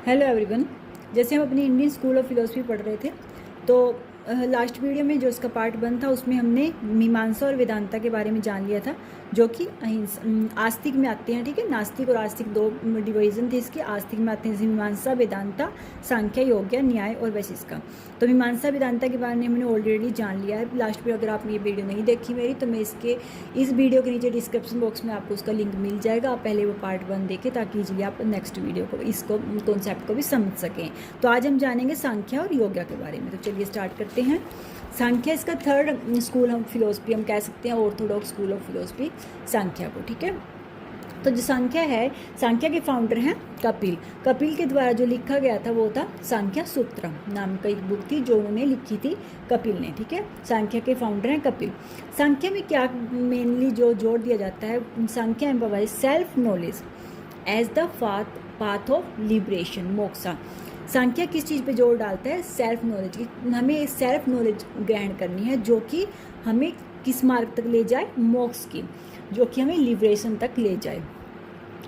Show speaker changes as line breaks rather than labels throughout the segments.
Hello everyone. जैसे हम अपनी इंडियन स्कूल ऑफ फिलोसफी पढ़ रहे थे तो लास्ट वीडियो में जो इसका पार्ट 1 था उसमें हमने मीमांसा और वेदांता के बारे में जान लिया था, जो कि आस्तिक में आते हैं। ठीक है, नास्तिक और आस्तिक दो डिवीजन थे इसके। आस्तिक में आते हैं जैसे मीमांसा, वेदांता, सांख्य, योग्य, न्याय और वैशेषिक। तो मीमांसा वेदांता के बारे में हमने ऑलरेडी जान लिया है लास्ट वीडियो। अगर आपने ये वीडियो नहीं देखी मेरी तो मैं इस वीडियो के नीचे डिस्क्रिप्शन बॉक्स में आपको उसका लिंक मिल जाएगा। आप पहले वो पार्ट 1 देखें ताकि इजीली आप नेक्स्ट वीडियो को इसको कॉन्सेप्ट को भी समझ सकें। तो आज हम जानेंगे सांख्य और योग्य के बारे में। तो चलिए स्टार्ट करते हैं। सांख्य इसका थर्ड स्कूल ऑफ फिलोसफी हम कह सकते हैं, ऑर्थोडॉक्स स्कूल ऑफ फिलोसफी सांख्य को। ठीक है, तो जो सांख्य है, सांख्य के फाउंडर हैं कपिल। कपिल के द्वारा जो लिखा गया था वो था सांख्य सूत्र नाम का एक बुक थी जो उन्होंने लिखी थी कपिल ने। ठीक है, सांख्य के फाउंडर हैं कपिल। सांख्य में क्या मेनली जो जोर दिया जाता है, Sankhya empowers self knowledge as the path of liberation, moksha. Sankhya किस चीज़ पे जोर डालता है? सेल्फ नॉलेज की। हमें सेल्फ नॉलेज ग्रहण करनी है जो कि हमें किस मार्ग तक ले जाए? मोक्ष की, जो कि हमें लिबरेशन तक ले जाए।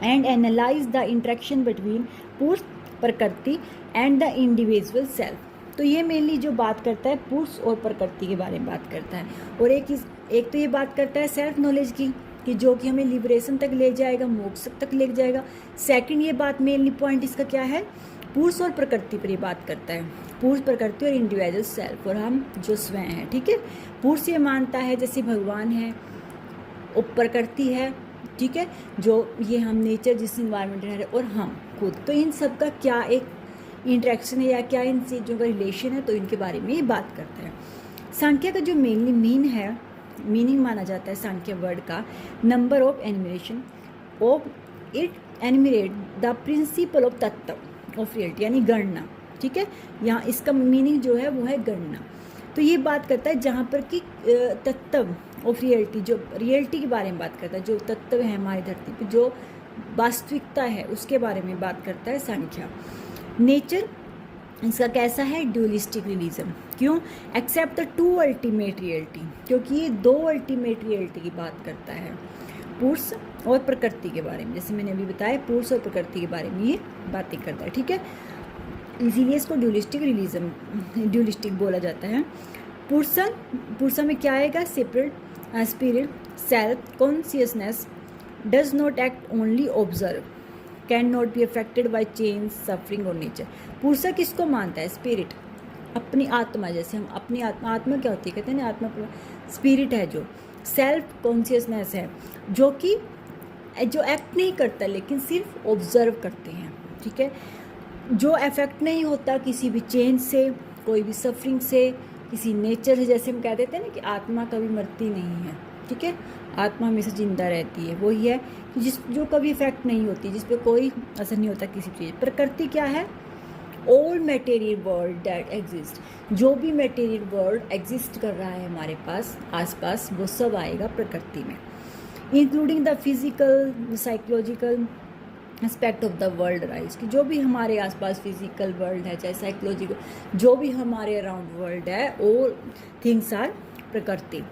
And analyse the interaction between पुरुष प्रकृति एंड द इंडिविजुअल सेल्फ। तो ये मेनली जो बात करता है पुरुष और प्रकृति के बारे में बात करता है। और एक तो ये बात करता है सेल्फ नॉलेज की कि जो कि हमें लिबरेशन तक ले जाएगा, मोक्ष तक ले जाएगा। सेकंड ये बात मेनली पॉइंट इसका क्या है? पुरुष और प्रकृति पर ये बात करता है, पुरुष, प्रकृति और इंडिविजुअल सेल्फ, और हम जो स्वयं हैं। ठीक है, पुरुष ये मानता है जैसे भगवान है, और प्रकृति है, ठीक है, जो ये हम नेचर जिस इन्वायरमेंट में रह रहे, और हम खुद। तो इन सब का क्या एक इंटरेक्शन है या क्या इन चीज़ों का रिलेशन है, तो इनके बारे में ये बात करता है। सांख्य का जो मेनली मीनिंग माना जाता है सांख्य वर्ड का, number of enumeration of it enumerate the principle of tattva of reality, यानी गणना। ठीक है, यहाँ इसका मीनिंग जो है वो है गणना। तो ये बात करता है जहाँ पर कि तत्व ऑफ रियलिटी, जो रियलिटी के बारे में बात करता है, जो तत्व है हमारी धरती पे, जो वास्तविकता है उसके बारे में बात करता है सांख्य। नेचर इसका कैसा है? Dualistic religion. क्यों? Accept the two ultimate reality, क्योंकि ये दो अल्टीमेट रियलिटी की बात करता है, पुरुष और प्रकृति के बारे में। जैसे मैंने अभी बताया, पुरुष और प्रकृति के बारे में ये बातें करता है। ठीक है, इसीलिए इसको ड्यूलिस्टिक बोला जाता है। पुरुष में क्या आएगा? Separate spirit, self consciousness, does not act, only observe, can not be affected by change, suffering और नेचर। पुरुष किसको मानता है? स्पिरिट, अपनी आत्मा। जैसे हम अपनी आत्मा क्या होती है? कहते हैं ना, आत्मा स्पिरिट है। जो सेल्फ कॉन्शियसनेस है, जो कि जो एक्ट नहीं करता लेकिन सिर्फ ऑब्जर्व करते हैं। ठीक है, जो अफेक्ट नहीं होता किसी भी चेंज से, कोई भी सफरिंग से, किसी नेचर से। जैसे हम कह देते हैं ना कि आत्मा कभी मरती नहीं है। ठीक है, आत्मा हमेशा जिंदा रहती है। वही है कि जो कभी इफेक्ट नहीं होती, जिस पे कोई असर नहीं होता किसी चीज़। प्रकृति क्या है? All material world that exist, जो भी मटेरियल वर्ल्ड एग्जिस्ट कर रहा है हमारे पास आसपास, वो सब आएगा प्रकृति में, including the physical, psychological aspect of the world rise, कि जो भी हमारे आसपास फिजिकल वर्ल्ड है, चाहे साइकोलॉजिकल, जो भी हमारे अराउंड वर्ल्ड है, ऑल थिंग्स आर प्रकृति।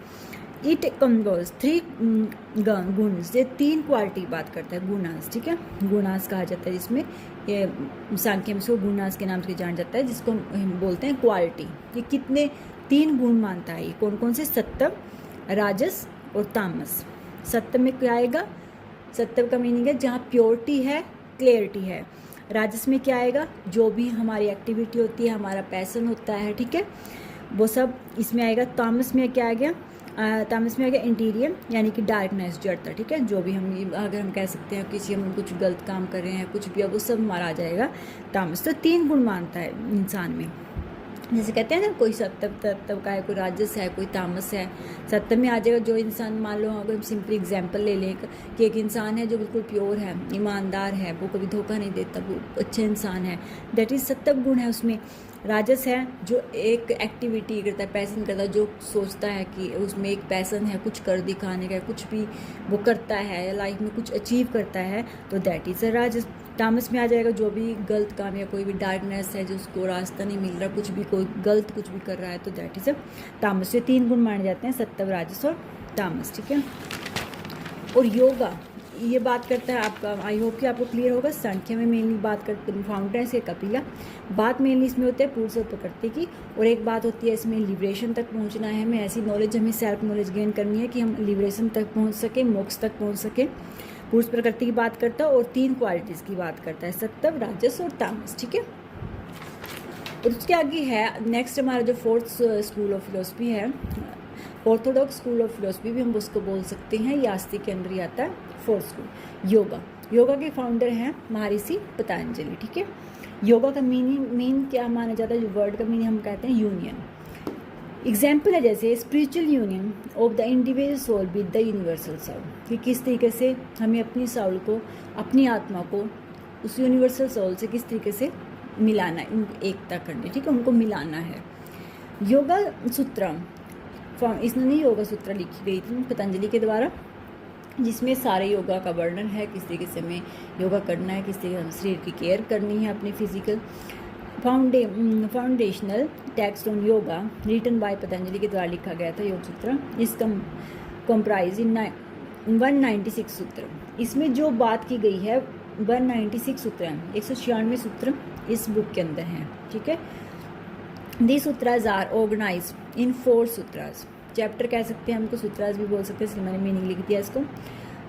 इट कन्वर्स थ्री गुण, ये 3 क्वालिटी की बात करता है, गुणास। ठीक है, गुणास कहा जाता है, जिसमें ये सांख्य में इसको गुणास के नाम से जाना जाता है, जिसको हम बोलते हैं क्वालिटी। ये कितने 3 गुण मानता है? कौन कौन से? सत्व, राजस और तामस। सत्व में क्या आएगा? सत्व का मीनिंग है जहाँ प्योरिटी है, क्लियरिटी है। राजस में क्या आएगा? जो भी हमारी एक्टिविटी होती है, हमारा पैसन होता है, ठीक है, वो सब इसमें आएगा। तामस में क्या आ गया? तामस में आ गया इंटीरियर, यानी कि डार्कनेस, जड़ता। ठीक है, जो भी हम, अगर हम कह सकते हैं किसी हम कुछ गलत काम कर रहे हैं, कुछ भी, वो सब हमारा आ जाएगा तामस। तो 3 गुण मानता है इंसान में। जैसे कहते हैं ना, कोई सत्व तत्व का है, कोई राजस है, कोई तामस है। सत्व में आ जाएगा जो इंसान, मान लो अगर हम सिंपली एग्जांपल ले लें कि एक इंसान है जो बिल्कुल प्योर है, ईमानदार है, वो कभी धोखा नहीं देता, वो अच्छा इंसान है, दैट इज़ सत्व गुण है उसमें। राजस है जो एक एक्टिविटी करता है, पैसन करता है, जो सोचता है कि उसमें एक पैसन है, कुछ कर दिखाने का, कुछ भी वो करता है, लाइफ में कुछ अचीव करता है, तो दैट इज़ अ राजस। तामस में आ जाएगा जो भी गलत काम या कोई भी डार्कनेस है, जो उसको रास्ता नहीं मिल रहा, कुछ भी कोई गलत कुछ भी कर रहा है, तो दैट इज़ अ तामस। से 3 गुण माने जाते हैं, सत्व, राजस और तामस। ठीक है, और योगा ये बात करता है आपका, आई होप कि आपको क्लियर होगा। सांख्य में मेनली बात करते हैं फाउंडेशन से कपिला, बात मेनली इसमें होता है पुरुष और प्रकृति की, और एक बात होती है इसमें लिबरेशन तक पहुंचना है हमें, ऐसी नॉलेज हमें सेल्फ नॉलेज गेन करनी है कि हम लिबरेशन तक पहुंच सके, मोक्ष तक पहुंच सके। पुरुष प्रकृति की बात करता है और 3 क्वालिटीज़ की बात करता है, सत्व, राजस और तामस, ठीक है। और उसके आगे है नेक्स्ट हमारा जो 4th स्कूल ऑफ फिलोसफी है, ऑर्थोडॉक्स स्कूल ऑफ फिलोसफी भी हम उसको बोल सकते हैं, ये आस्तिक के अंदर ही आता है 4th स्कूल। योगा, योगा के फाउंडर हैं महर्षि पतंजलि, ठीक है। योगा का मीन क्या माना जाता है, जो वर्ड का मीनिंग हम कहते हैं यूनियन। एग्जाम्पल है जैसे spiritual union of the individual soul with the universal soul, कि किस तरीके से हमें अपनी सोल को, अपनी आत्मा को उस यूनिवर्सल सोल से किस तरीके से मिलाना है, एकता करनी, ठीक है, उनको मिलाना है। योगा सूत्र, इसने योगा सूत्र लिखी गई थी पतंजलि के द्वारा, जिसमें सारे योगा का वर्णन है, किस तरीके से हमें योगा करना है, किस तरीके से शरीर की केयर करनी है अपनी physical. Foundational text on yoga written by Patanjali के द्वारा लिखा गया था योग सूत्र। इसका कंप्राइज इन 196 सूत्र, इसमें जो बात की गई है 196 सूत्र हैं, 196 सूत्र इस बुक के अंदर हैं, ठीक है। These sutras are organized in 4 sutras, chapter कह सकते हैं, हमको सूत्रास भी बोल सकते हैं, इसलिए मैंने मीनिंग लिख दिया इसको।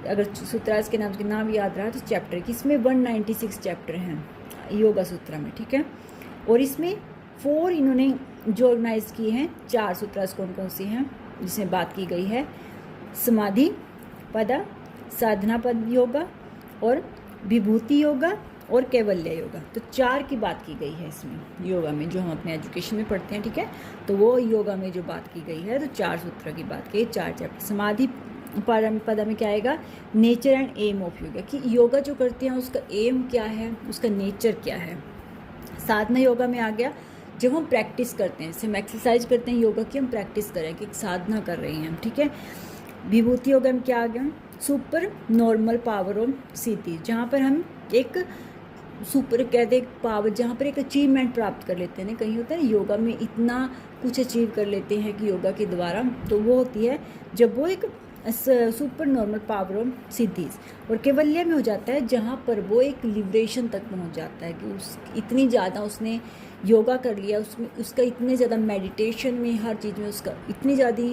अगर सूत्रास के नाम याद रहा तो चैप्टर की, इसमें 196 चैप्टर हैं योगा सूत्र में, ठीक है। और इसमें 4 इन्होंने जो ऑर्गेनाइज किए हैं, 4 सूत्रास कौन कौन सी हैं जिसमें बात की गई है, समाधि पदा, साधना पद योगा और विभूति योगा और कैवल्य योगा। तो 4 की बात की गई है इसमें योगा में, जो हम अपने एजुकेशन में पढ़ते हैं, ठीक है। तो वो योगा में जो बात की गई है, तो 4 सूत्र की बात की, 4 चैप्टर। समाधि पदा में क्या आएगा, nature and aim of yoga, कि योगा जो करते हैं उसका एम क्या है, उसका नेचर क्या है। साधना योगा में आ गया, जब हम प्रैक्टिस करते हैं, जैसे हम एक्सरसाइज करते हैं योगा की, हम प्रैक्टिस करें कि साधना कर रहे हैं हम, ठीक है। विभूति योगा में क्या आ गया, सुपर नॉर्मल पावर ऑफ सिद्धि, जहाँ पर हम एक सुपर कहते पावर, जहाँ पर एक अचीवमेंट प्राप्त कर लेते हैं। कहीं होता है ना योगा में इतना कुछ अचीव कर लेते हैं कि योगा के द्वारा, तो वो होती है जब वो एक super normal power of siddhis. और कैवल्य में हो जाता है जहाँ पर वो एक लिबरेशन तक पहुँच जाता है कि उस इतनी ज़्यादा उसने योगा कर लिया, उसमें उसका इतने ज़्यादा मेडिटेशन में, हर चीज़ में उसका इतनी ज़्यादा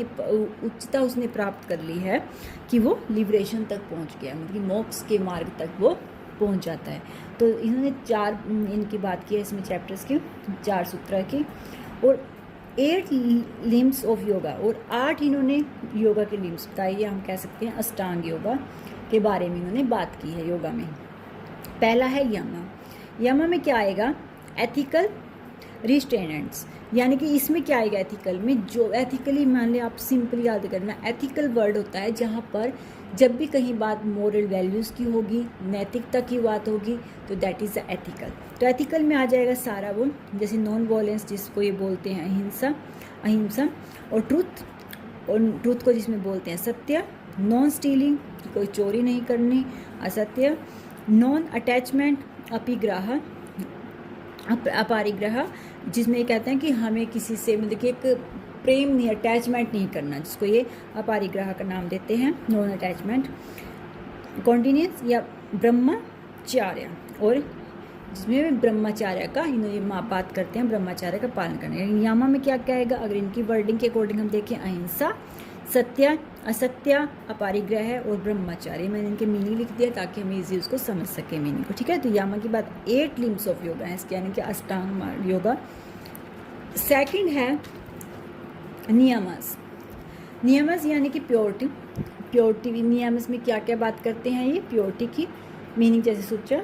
उच्चता उसने प्राप्त कर ली है कि वो लिबरेशन तक पहुँच गया, मतलब मोक्ष के मार्ग तक वो पहुंच जाता है। तो इन्होंने 4 इनकी बात की है इसमें चैप्टर्स की, 4 सूत्र की, और 8 लिम्स ऑफ योगा, और 8 इन्होंने योगा के लिम्स बताए, या हम कह सकते हैं अष्टांग योगा के बारे में इन्होंने बात की है योगा में। पहला है यमा। यमा में क्या आएगा, एथिकल रिस्ट्रेनेंट्स, यानी कि इसमें क्या आएगा एथिकल में, जो एथिकली मान लिया आप सिंपल याद करना, एथिकल वर्ड होता है जहाँ पर जब भी कहीं बात मोरल वैल्यूज़ की होगी, नैतिकता की बात होगी, तो दैट इज़ द एथिकल। तो एथिकल में आ जाएगा सारा वो, जैसे नॉन वॉयलेंस जिसको ये बोलते हैं अहिंसा, और ट्रूथ को जिसमें बोलते हैं सत्य, नॉन स्टीलिंग, कोई चोरी नहीं करनी, असत्य, नॉन अटैचमेंट, अपरिग्रह, जिसमें ये कहते हैं कि हमें किसी से मतलब कि एक प्रेम नहीं, अटैचमेंट नहीं करना, जिसको ये अपरिग्रह का नाम देते हैं, नॉन अटैचमेंट, कॉन्टिन्यूस या ब्रह्मचार्य, और जिसमें ब्रह्मचार्य का इन्होंने बात करते हैं, ब्रह्मचार्य का पालन करना। यामा में क्या क्या आएगा, अगर इनकी वर्डिंग के अकॉर्डिंग हम देखें, अहिंसा, सत्य, असत्य, अपरिग्रह और ब्रह्मचार्य। मैंने इनके मीनिंग लिख दिया ताकि हम इजी उसको समझ सकें मीनिंग को, ठीक है। तो यामा की बात 8 लिम्स ऑफ योगा है इसके, यानी कि अष्टांग योगा। सेकंड है नियमस। नियमस यानी कि प्योरिटी। नियमस में क्या क्या बात करते हैं, ये प्योरिटी की मीनिंग जैसे सोचा,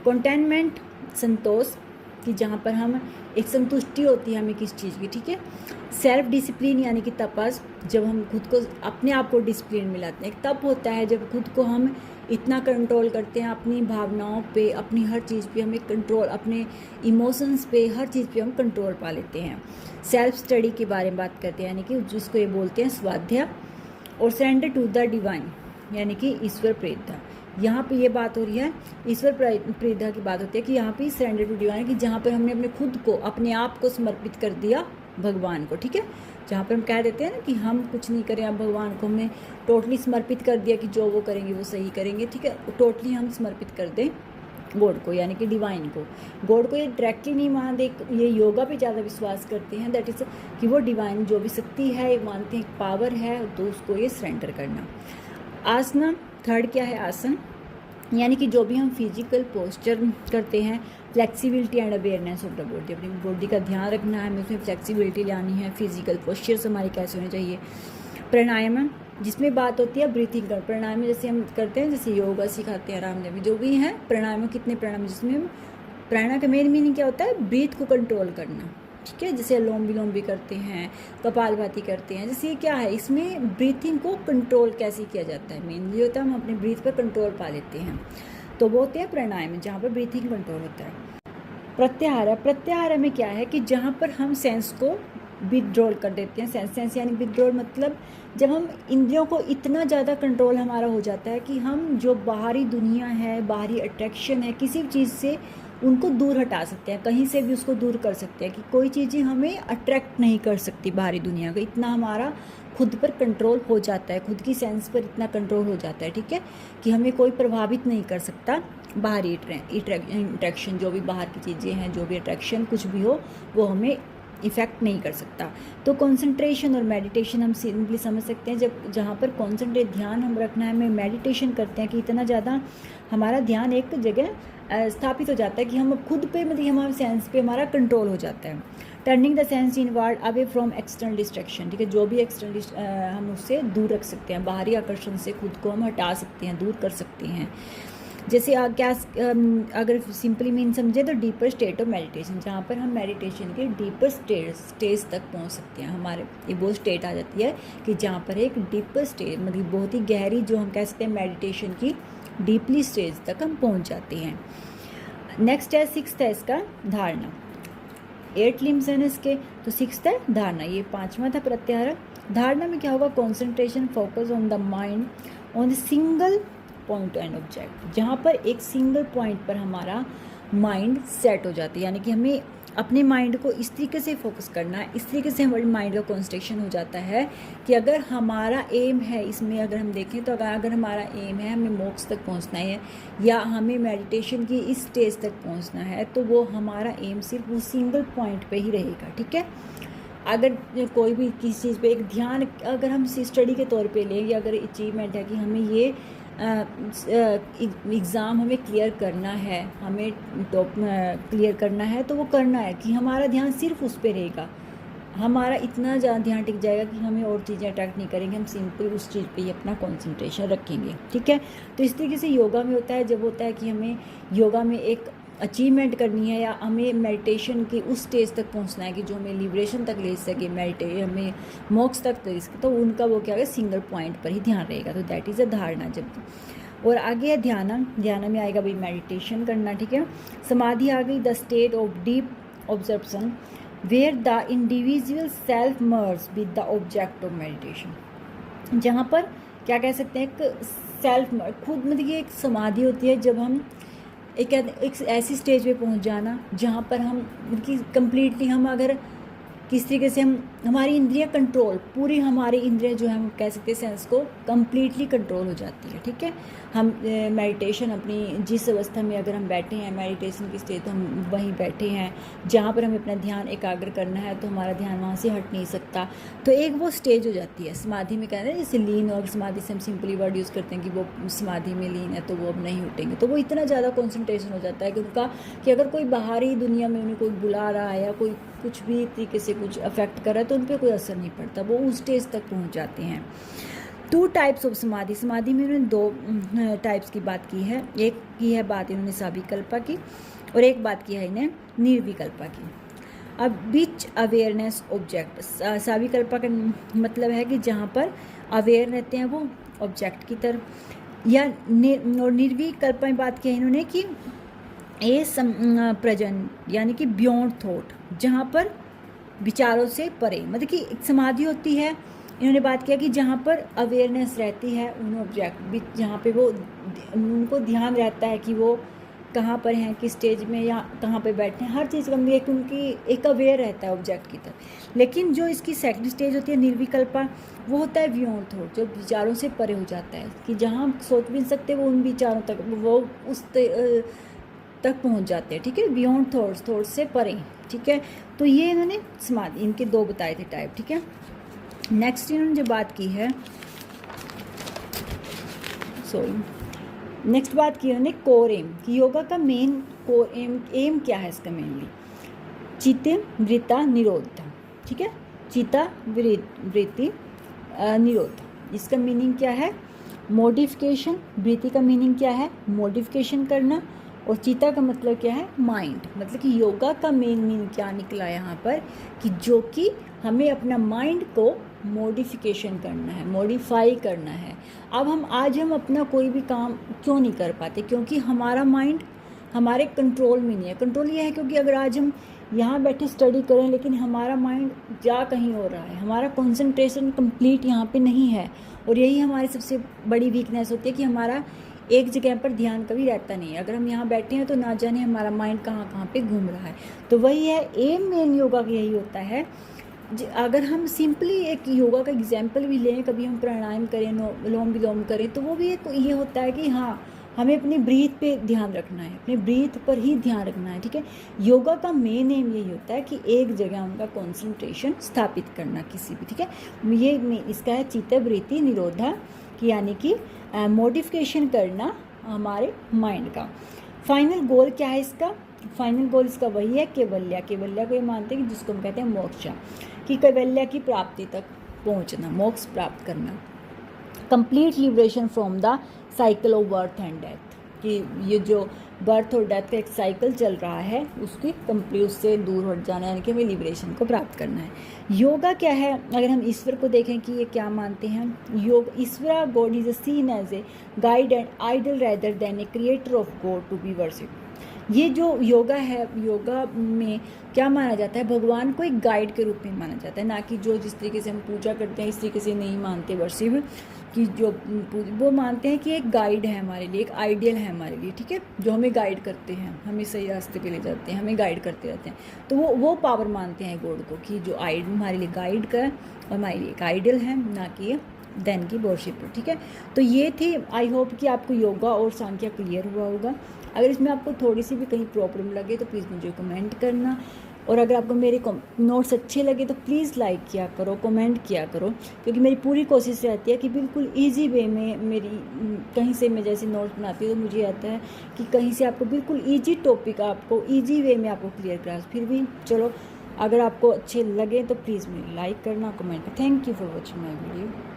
कंटेनमेंट, संतोष, कि जहाँ पर हम एक संतुष्टि होती है हमें किस चीज़ की, ठीक है। सेल्फ डिसिप्लिन यानी कि तपस, जब हम खुद को अपने आप को डिसिप्लिन में लाते हैं। एक तप होता है जब खुद को हम इतना कंट्रोल करते हैं, अपनी भावनाओं पे, अपनी हर चीज़ पे हमें कंट्रोल, अपने इमोशंस पे, हर चीज़ पे हम कंट्रोल पा लेते हैं। सेल्फ स्टडी के बारे में बात करते हैं, यानी कि जिसको ये बोलते हैं स्वाध्याय, और सरेंडर टू द डिवाइन यानी कि ईश्वर प्रेरणा। यहाँ पे ये बात हो रही है ईश्वर प्रेरणा की बात होती है कि यहाँ पे सरेंडर टू डिवाइन, कि जहाँ पर हमने अपने खुद को, अपने आप को समर्पित कर दिया भगवान को, ठीक है। जहाँ पर हम कह देते हैं ना कि हम कुछ नहीं करें, अब भगवान को हमने टोटली समर्पित कर दिया कि जो वो करेंगे वो सही करेंगे, ठीक है। टोटली हम समर्पित कर दें गॉड को, यानी कि डिवाइन को। गॉड को ये डायरेक्टली नहीं मानते, ये योगा पे ज़्यादा विश्वास करते हैं, दैट इज़ कि वो डिवाइन जो भी शक्ति है ये मानते हैं, पावर है, तो उसको ये सरेंडर करना। आसना, थर्ड क्या है आसन, यानी कि जो भी हम फिजिकल पोस्चर करते हैं, flexibility and awareness of the body, अपनी बॉडी का ध्यान रखना है, हमें उसमें फ्लेक्सिबिलिटी लानी है, फिजिकल पोस्चर्स हमारे कैसे होने चाहिए। प्राणायाम, जिसमें बात होती है ब्रीथिंग का। प्राणायाम जैसे हम करते हैं, जैसे योगा सिखाते हैं, रामदेव जो भी हैं प्राणायाम, कितने प्राणायाम, जिसमें हम प्राणायाम का मेन मीनिंग क्या होता है, ब्रीथ को कंट्रोल करना, ठीक है। जैसे अनुलोम विलोम भी करते हैं, कपालभाति करते हैं, जैसे ये क्या है, इसमें ब्रीथिंग को कंट्रोल कैसे किया जाता है, मेनली होता है हम अपने ब्रीथ पर कंट्रोल पा लेते हैं, तो वो होते हैं प्राणायाम जहाँ पर ब्रीथिंग कंट्रोल होता है। प्रत्याहार, प्रत्याहार में क्या है कि जहाँ पर हम सेंस को विदड्रॉल कर देते हैं। सेंस यानी विदड्रॉल मतलब जब हम इंद्रियों को इतना ज़्यादा कंट्रोल हमारा हो जाता है कि हम जो बाहरी दुनिया है, बाहरी अट्रैक्शन है, किसी भी चीज़ से उनको दूर हटा सकते हैं, कहीं से भी उसको दूर कर सकते हैं, कि कोई चीज़ें हमें अट्रैक्ट नहीं कर सकती बाहरी दुनिया को। इतना हमारा खुद पर कंट्रोल हो जाता है, खुद की सेंस पर इतना कंट्रोल हो जाता है, ठीक है, कि हमें कोई प्रभावित नहीं कर सकता बाहरी अट्रैक्शन, जो भी बाहर की चीज़ें हैं, जो भी अट्रैक्शन कुछ भी हो, वो हमें इफ़ेक्ट नहीं कर सकता। तो कंसंट्रेशन और मेडिटेशन हम सिंपली समझ सकते हैं, जब जहाँ पर कॉन्सेंट्रेट ध्यान हम रखना है, हमें मेडिटेशन करते हैं कि इतना ज़्यादा हमारा ध्यान एक जगह स्थापित हो जाता है कि हम खुद पे, मतलब हमारे सेंस पे हमारा कंट्रोल हो जाता है। Turning the sense inward away from external distraction, ठीक है, जो भी एक्सटर्नल हम उससे दूर रख सकते हैं, बाहरी आकर्षण से खुद को हम हटा सकते हैं, दूर कर सकते हैं। जैसे क्या अगर सिंपली मीन समझे तो डीपर स्टेट ऑफ मेडिटेशन, जहाँ पर हम मेडिटेशन के डीपर स्टेज तक पहुँच सकते हैं। हमारे ये वो स्टेट आ जाती है कि जहाँ पर एक डीपर स्टेज, मतलब बहुत ही गहरी, जो हम कह सकते हैं मेडिटेशन की डीपली स्टेज तक हम पहुँच जाते हैं। नेक्स्ट है, सिक्स्थ है इसका धारणा। 8 लिम्स हैं इसके, तो सिक्स्थ है धारणा, ये 5वां था प्रत्याहार। धारणा में क्या होगा, concentration, focus on the mind on the single point and object, जहाँ पर एक सिंगल पॉइंट पर हमारा माइंड सेट हो जाती है, यानी कि हमें अपने माइंड को इस तरीके से फोकस करना है, इस तरीके से हमारे माइंड का कॉन्सेंट्रेशन हो जाता है कि अगर हमारा एम है इसमें, अगर हम देखें तो अगर हमारा एम है हमें मोक्ष तक पहुंचना है या हमें मेडिटेशन की इस स्टेज तक पहुंचना है, तो वो हमारा एम सिर्फ उस सिंगल पॉइंट पे ही रहेगा, ठीक है। अगर कोई भी किसी चीज़ पे एक ध्यान, अगर हम स्टडी के तौर पे लें, या अगर अचीवमेंट है कि हमें ये एग्ज़ाम हमें क्लियर करना है, हमें टॉप क्लियर करना है, तो वो करना है कि हमारा ध्यान सिर्फ उस पे रहेगा, हमारा इतना ज़्यादा ध्यान टिक जाएगा कि हमें और चीज़ें अट्रैक्ट नहीं करेंगे, हम सिंपल उस चीज़ पे ही अपना कंसंट्रेशन रखेंगे, ठीक है। तो इस तरीके से योगा में होता है, जब होता है कि हमें योगा में एक अचीवमेंट करनी है या हमें मेडिटेशन की उस स्टेज तक पहुंचना है कि जो हमें लिबरेशन तक ले सके, हमें मोक्ष तक ले सके, तो उनका वो क्या है, सिंगल पॉइंट पर ही ध्यान रहेगा, तो दैट इज़ अ धारणा। जब और आगे है ध्यान, ध्यान में आएगा भाई मेडिटेशन करना, ठीक है। समाधि आ गई, the state of deep observation where the individual self merge with the object of meditation, जहाँ पर क्या कह सकते हैं, एक सेल्फ खुद, मतलब ये एक समाधि होती है जब हम एक ऐसी स्टेज पे पहुंच जाना जहाँ पर हम कंप्लीटली, हम अगर किस तरीके से हमारी इंद्रियां कंट्रोल, पूरी हमारी इंद्रियां जो है हम कह सकते हैं सेंस को कंप्लीटली कंट्रोल हो जाती है, ठीक है। हम मेडिटेशन अपनी जिस अवस्था में अगर हम बैठे हैं, मेडिटेशन की स्टेज, तो हम वहीं बैठे हैं जहाँ पर हमें अपना ध्यान एकाग्र करना है, तो हमारा ध्यान वहाँ से हट नहीं सकता, तो एक वो स्टेज हो जाती है समाधि में। कहते हैं जैसे लीन, और समाधि से हम सिंपली वर्ड यूज़ करते हैं कि वो समाधि में लीन है, तो वो अब नहीं उठेंगे, तो वो इतना ज़्यादा कॉन्सेंट्रेशन हो जाता है कि उनका, कि अगर कोई बाहरी दुनिया में उन्हें कोई बुला रहा है या कोई कुछ भी तरीके से कुछ अफेक्ट कर रहा है, तो उन पर कोई असर नहीं पड़ता, वो उस स्टेज तक पहुँच जाते हैं। 2 टाइप्स ऑफ समाधि, समाधि में उन्होंने 2 टाइप्स की बात की है, एक की है बात इन्होंने साविकल्पा की, और एक बात की है इन्हें निर्विकल्पा की। अब बीच अवेयरनेस ऑब्जेक्ट, साविकल्पा का मतलब है कि जहाँ पर अवेयर रहते हैं वो ऑब्जेक्ट की तरफ, या और निर्विकल्पा में बात की है इन्होंने कि ए प्रेजेंट, यानी कि बियॉन्ड थॉट, जहाँ पर विचारों से परे, मतलब कि एक समाधि होती है, इन्होंने बात किया कि जहाँ पर अवेयरनेस रहती है उन ऑब्जेक्ट भी, जहाँ पे वो उनको ध्यान रहता है कि वो कहाँ पर हैं, किस स्टेज में, या कहाँ पे बैठे हैं, हर चीज़ का एक उनकी एक अवेयर रहता है ऑब्जेक्ट की तरफ। लेकिन जो इसकी सेकंड स्टेज होती है निर्विकल्पा, वो होता है बियॉन्ड थॉट, जो विचारों से परे हो जाता है, कि जहाँ हम सोच भी नहीं सकते वो उन विचारों तक, वो उस तक पहुँच जाते हैं, ठीक है, बियॉन्ड थॉट्स, थॉट्स से परे, ठीक है। तो ये इन्होंने समाधि इनके 2 बताए थे टाइप, ठीक है। नेक्स्ट इन्होंने जो बात की है, नेक्स्ट बात की उन्होंने कोर एम, कि योगा का मेन कोर एम क्या है इसका मेनली, चित्त वृत्ता निरोध, ठीक है, चित्ता वृत्ति निरोध, इसका मीनिंग क्या है, मॉडिफिकेशन, वृत्ति का मीनिंग क्या है, मॉडिफिकेशन करना, और चित्ता का मतलब क्या है, माइंड। मतलब कि योगा का मेन मीनिंग क्या निकला यहाँ पर, कि जो कि हमें अपना माइंड को मॉडिफिकेशन करना है, मॉडिफाई करना है। अब आज हम अपना कोई भी काम क्यों नहीं कर पाते, क्योंकि हमारा माइंड हमारे कंट्रोल में नहीं है। कंट्रोल ये है क्योंकि अगर आज हम यहाँ बैठे स्टडी करें लेकिन हमारा माइंड जा कहीं हो रहा है, हमारा कंसंट्रेशन कंप्लीट यहाँ पे नहीं है, और यही हमारी सबसे बड़ी वीकनेस होती है कि हमारा एक जगह पर ध्यान कभी रहता नहीं है। अगर हम यहाँ बैठे हैं तो ना जाने हमारा माइंड कहाँ कहाँ पे घूम रहा है। तो वही है एम मेन योगा का यही होता है। अगर हम सिंपली एक योगा का एग्जाम्पल भी लें, कभी हम प्राणायाम करें, अनुलोम विलोम करें, तो वो भी एक ये होता है कि हाँ हमें अपनी ब्रीथ पे ध्यान रखना है, अपने ब्रीथ पर ही ध्यान रखना है, ठीक है। योगा का मेन एम यही होता है कि एक जगह उनका कंसंट्रेशन स्थापित करना किसी भी, ठीक है। ये इसका है चित्त वृत्ति निरोधा, कि यानी कि मॉडिफिकेशन करना हमारे माइंड का। फाइनल गोल क्या है इसका, फाइनल गोल इसका वही है कैवल्य। कैवल्य को ये मानते हैं कि जिसको हम कहते हैं मोक्ष, कि कैवल्य की प्राप्ति तक पहुंचना, मोक्ष प्राप्त करना, complete liberation from the cycle of birth and death, कि ये जो बर्थ और डेथ का एक साइकिल चल रहा है उसकी कंप्लीट, उससे दूर हट जाना, यानी कि हमें लिबरेशन को प्राप्त करना है। योगा क्या है, अगर हम ईश्वर को देखें कि ये क्या मानते हैं, Yoga Ishvara God is seen as a guide and idol rather than a creator of God to be worship. ये जो योगा है, योगा में क्या माना जाता है, भगवान को एक गाइड के रूप में माना जाता है, ना कि जो जिस तरीके से हम पूजा करते हैं इस तरीके से नहीं मानते वर्शिप, कि जो वो मानते हैं कि एक गाइड है हमारे लिए, एक आइडियल है हमारे लिए, ठीक है, जो हमें गाइड करते हैं, हमें सही रास्ते पे ले जाते हैं, हमें गाइड करते रहते हैं। तो वो पावर मानते हैं गॉड को, कि जो हमारे लिए गाइड का और हमारे लिए एक आइडियल है, ना कि देन की वर्शिप, ठीक है। तो ये थी, आई होप कि आपको योगा और सांख्य क्लियर हुआ होगा। अगर इसमें आपको थोड़ी सी भी कहीं प्रॉब्लम लगे तो प्लीज़ मुझे कमेंट करना, और अगर आपको मेरे नोट्स अच्छे लगे तो प्लीज़ लाइक किया करो, कमेंट किया करो, क्योंकि मेरी पूरी कोशिश रहती है कि बिल्कुल इजी वे में मेरी कहीं से मैं जैसे नोट्स बनाती हूँ तो मुझे आता है कि कहीं से आपको बिल्कुल ईजी टॉपिक आपको ईजी वे में आपको क्लियर करा। फिर भी चलो, अगर आपको अच्छे लगे तो प्लीज़ मुझे लाइक करना, comment. Thank you for watching my video.